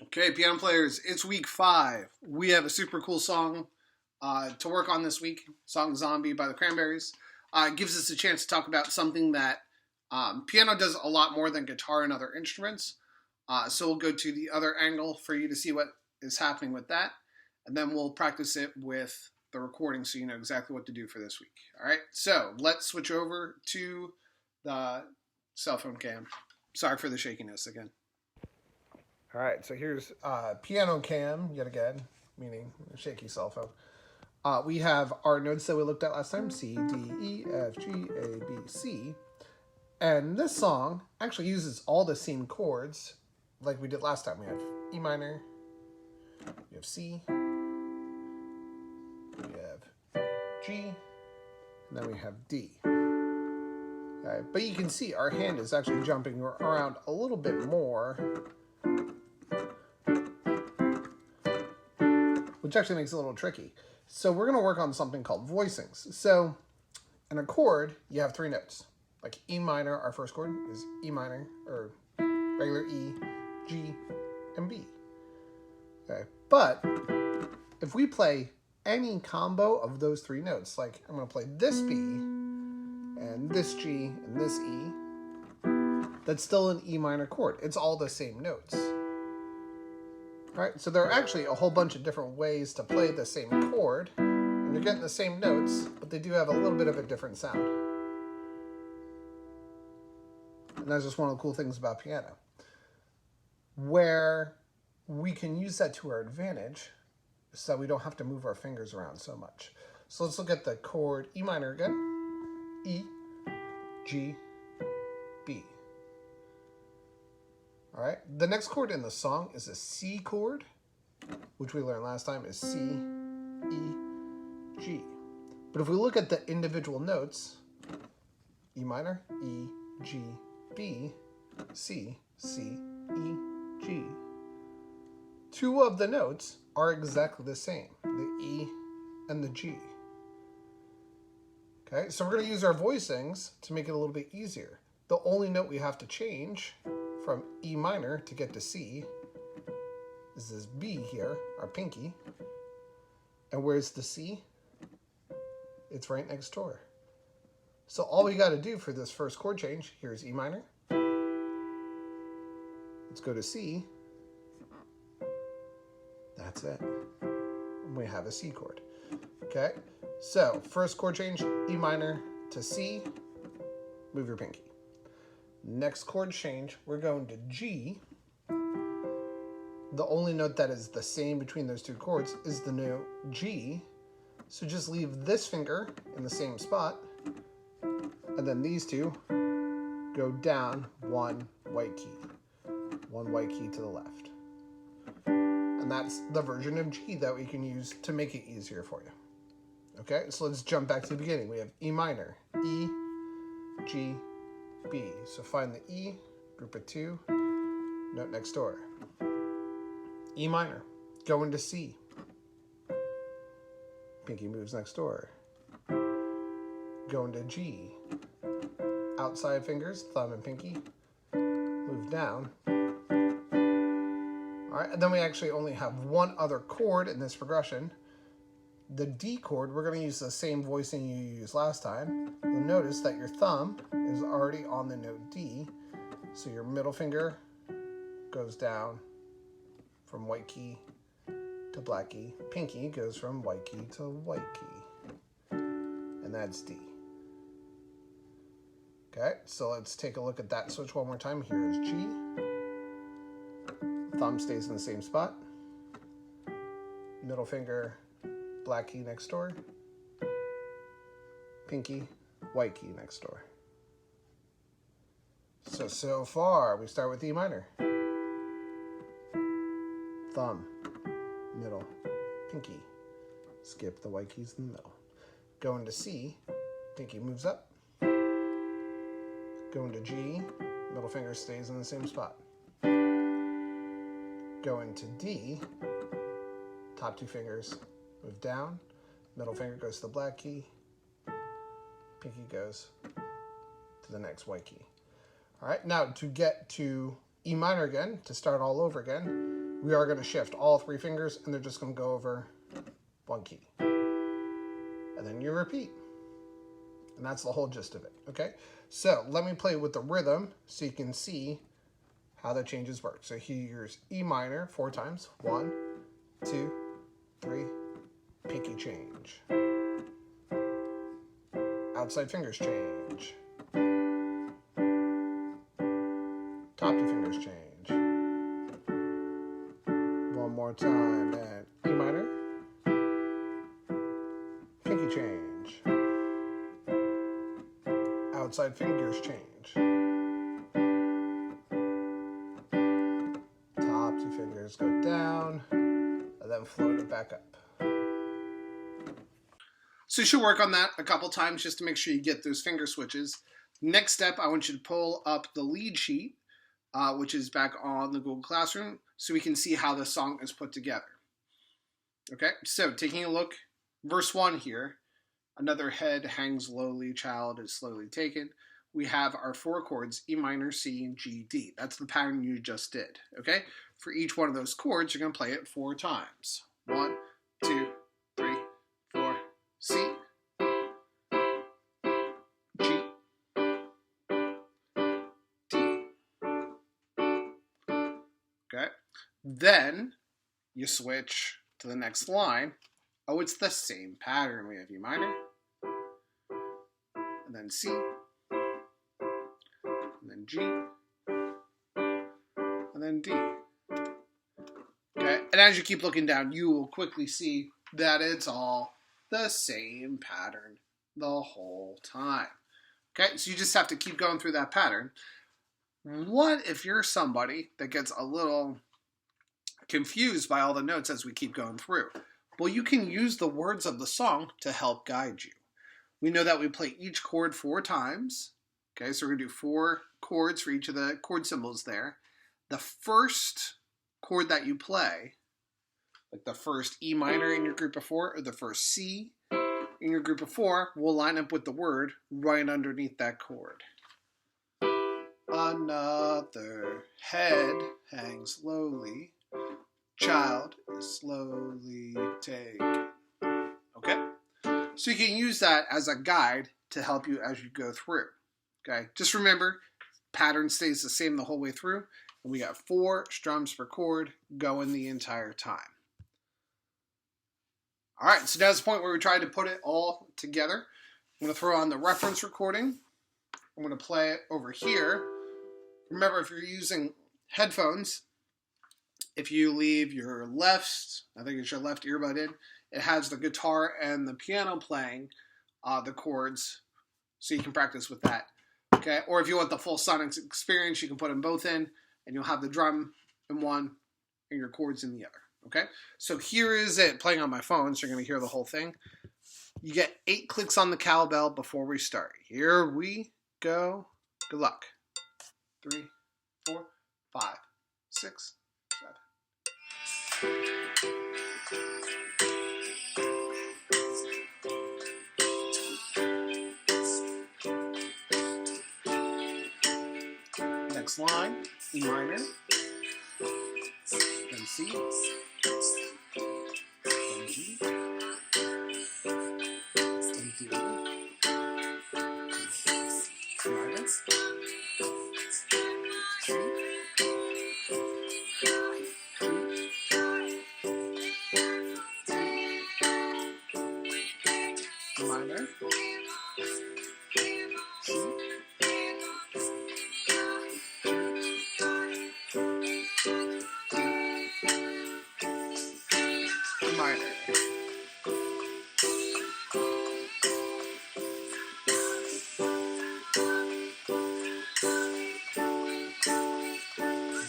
Okay, piano players, it's week 5. We have a super cool song to work on this week. Song Zombie by the Cranberries. It gives us a chance to talk about something that piano does a lot more than guitar and other instruments. So we'll go to the other angle for you to see what is happening with that. And then we'll practice it with the recording so you know exactly what to do for this week. All right, so let's switch over to the cell phone cam. Sorry for the shakiness again. All right, so here's piano cam yet again, meaning shaky cell phone. We have our notes that we looked at last time: C, D, E, F, G, A, B, C. And this song actually uses all the same chords like we did last time. We have E minor, we have C, we have G, and then we have D. Okay, but you can see our hand is actually jumping around a little bit more, which actually makes it a little tricky. So we're going to work on something called voicings. So in a chord, you have 3 notes. Like E minor, our first chord is E minor, or regular E, G, and B. Okay, but if we play any combo of those 3 notes, like I'm going to play this B, and this G, and this E, that's still an E minor chord. It's all the same notes. Right, so there are actually a whole bunch of different ways to play the same chord, and you're getting the same notes, but they do have a little bit of a different sound. And that's just one of the cool things about piano. Where we can use that to our advantage so that we don't have to move our fingers around so much. So let's look at the chord E minor again. E, G, B. All right, the next chord in the song is a C chord, which we learned last time is C, E, G. But if we look at the individual notes, E minor, E, G, B, C, C, E, G. 2 of the notes are exactly the same, the E and the G. Okay, so we're going to use our voicings to make it a little bit easier. The only note we have to change from E minor to get to C is this B here, our pinky. And where's the C? It's right next door. So all we got to do for this first chord change, here's E minor. Let's go to C. That's it. And we have a C chord. Okay, so first chord change, E minor to C, move your pinky. Next chord change, we're going to G. The only note that is the same between those 2 chords is the note G. So just leave this finger in the same spot, and then these 2 go down 1 white key. 1 white key to the left. And that's the version of G that we can use to make it easier for you. Okay, so let's jump back to the beginning. We have E minor, E, G, B. So find the E, group of 2, note next door. E minor, go into C. Pinky moves next door. Go into G. Outside fingers, thumb and pinky, move down. All right, and then we actually only have 1 other chord in this progression. The D chord, we're going to use the same voicing you used last time. You'll notice that your thumb is already on the note D, so your middle finger goes down from white key to black key. Pinky goes from white key to white key, and that's D. Okay, so let's take a look at that switch one more time. Here is G. Thumb stays in the same spot. Middle finger, black key next door. Pinky, white key next door. So far, we start with E minor. Thumb, middle, pinky. Skip the white keys in the middle. Go into C, pinky moves up. Go into G, middle finger stays in the same spot. Go into D, top 2 fingers move down, middle finger goes to the black key, pinky goes to the next white key. All right, now to get to E minor again, to start all over again, we are going to shift all 3 fingers, and they're just going to go over 1 key. And then you repeat. And that's the whole gist of it, okay? So let me play with the rhythm so you can see how the changes work. So here's E minor 4 times. 1, 2, 3, pinky change. Outside fingers change. Top 2 fingers change. One more time, and E minor. Pinky change. Outside fingers change. Top 2 fingers go down, and then float it back up. So you should work on that a couple times just to make sure you get those finger switches. Next step, I want you to pull up the lead sheet, which is back on the Google Classroom, so we can see how the song is put together. Okay, so taking a look, verse 1 here, another head hangs lowly, child is slowly taken. We have our 4 chords, E minor, C, G, D. That's the pattern you just did, okay? For each one of those chords, you're going to play it 4 times. 1, 2, 3, 4, C, G, D. Okay? Then you switch to the next line. Oh, it's the same pattern. We have E minor, and then C, and then G, and then D. Okay, and as you keep looking down, you will quickly see that it's all the same pattern the whole time. Okay, so you just have to keep going through that pattern. What if you're somebody that gets a little confused by all the notes as we keep going through? Well, you can use the words of the song to help guide you. We know that we play each chord 4 times. Okay, so we're going to do 4 chords for each of the chord symbols there. The first chord that you play, like the first E minor in your group of 4 or the first C in your group of 4, will line up with the word right underneath that chord. Another head hangs lowly, child is slowly taken. Okay? So you can use that as a guide to help you as you go through. Okay? Just remember, pattern stays the same the whole way through. And we got 4 strums per chord going the entire time. All right, so now's the point where we tried to put it all together. I'm going to throw on the reference recording. I'm going to play it over here. Remember, if you're using headphones, if you leave your left, I think it's your left earbud in, it has the guitar and the piano playing the chords, so you can practice with that. Okay, or if you want the full sonic experience, you can put them both in, and you'll have the drum in one and your chords in the other. Okay, so here is it playing on my phone, so you're going to hear the whole thing. You get 8 clicks on the cowbell before we start. Here we go. Good luck. 3, 4, 5, 6, 7. Next line, E minor, then C, then G, then D, E minor, C, minor, minor.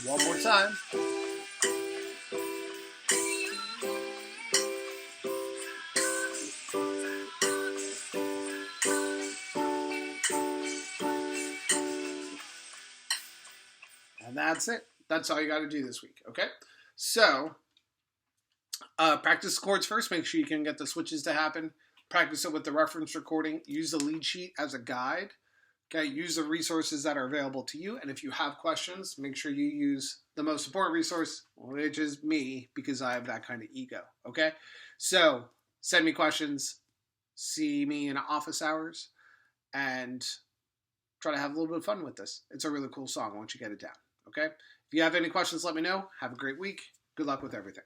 One more time. And that's it. That's all you got to do this week, okay? So, practice chords first. Make sure you can get the switches to happen. Practice it with the reference recording. Use the lead sheet as a guide. Okay, use the resources that are available to you. And if you have questions, make sure you use the most important resource, which is me, because I have that kind of ego. Okay, so send me questions, see me in office hours, and try to have a little bit of fun with this. It's a really cool song once you get it down. Okay, if you have any questions, let me know. Have a great week. Good luck with everything.